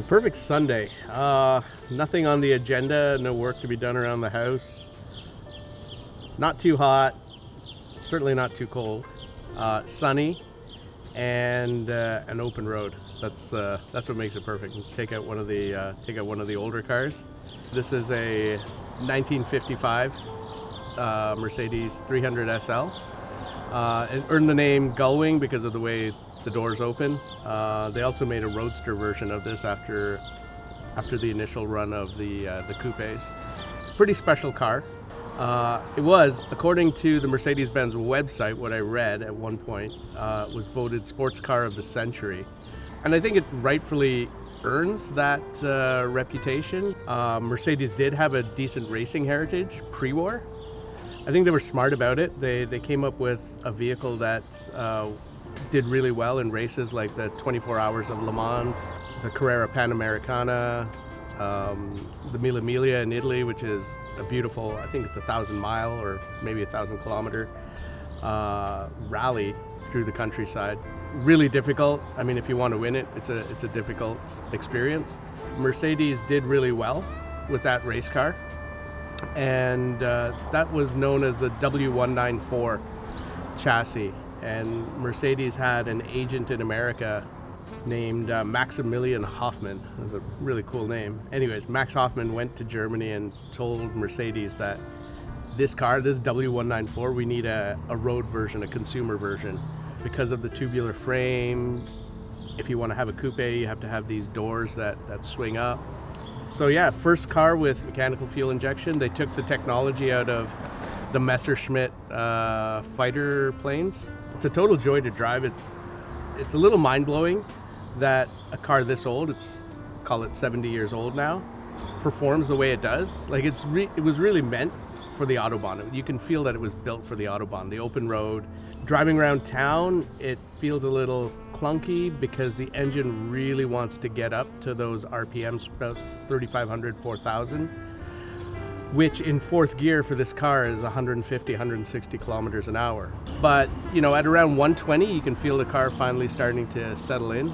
Perfect Sunday. Nothing on the agenda, no work to be done around the house. Not too hot, certainly not too cold. Sunny, and an open road. That's what makes it perfect. Take out one of the older cars. This is a 1955 Mercedes 300 SL. It earned the name Gullwing because of the way the doors open. They also made a roadster version of this after the initial run of the coupes. It's a pretty special car. It was, according to the Mercedes-Benz website, what I read at one point, was voted sports car of the century. And I think it rightfully earns that reputation. Mercedes did have a decent racing heritage pre-war. I think they were smart about it. They came up with a vehicle that did really well in races like the 24 Hours of Le Mans, the Carrera Panamericana, the Mille Miglia in Italy, which is a beautiful, I think it's 1,000-mile or maybe 1,000-kilometer rally through the countryside. Really difficult. I mean, if you want to win it, it's a difficult experience. Mercedes did really well with that race car, and that was known as the W194 chassis. And Mercedes had an agent in America named Maximilian Hoffman. It was a really cool name. Anyways, Max Hoffman went to Germany and told Mercedes that this car, this W194, we need a road version, a consumer version. Because of the tubular frame, if you want to have a coupe, you have to have these doors that swing up. So yeah, first car with mechanical fuel injection. They took the technology out of the Messerschmitt fighter planes. It's a total joy to drive. It's a little mind-blowing that a car this old, call it 70 years old now, performs the way it does. Like it was really meant for the Autobahn. You can feel that it was built for the Autobahn, the open road. Driving around town, it feels a little clunky because the engine really wants to get up to those RPMs, about 3,500, 4,000. Which in fourth gear for this car is 150, 160 kilometers an hour. But, at around 120, you can feel the car finally starting to settle in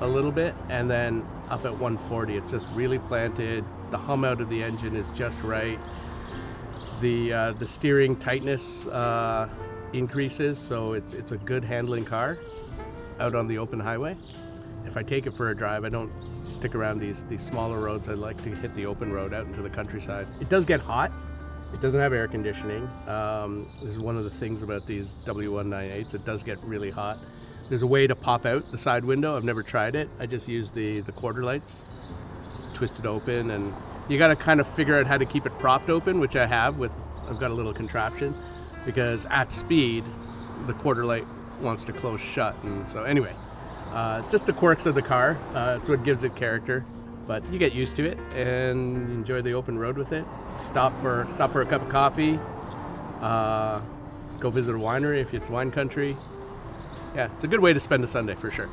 a little bit. And then up at 140, it's just really planted. The hum out of the engine is just right. The steering tightness increases, so it's a good handling car out on the open highway. If I take it for a drive, I don't stick around these smaller roads. I like to hit the open road out into the countryside. It does get hot. It doesn't have air conditioning. This is one of the things about these W198s. It does get really hot. There's a way to pop out the side window. I've never tried it. I just use the quarter lights, twist it open, and you got to kind of figure out how to keep it propped open, which I have I've got a little contraption, because at speed, the quarter light wants to close shut. And so anyway, just the quirks of the car. It's what gives it character, but you get used to it and enjoy the open road with it. Stop for a cup of coffee. Go visit a winery if it's wine country. Yeah, it's a good way to spend a Sunday for sure.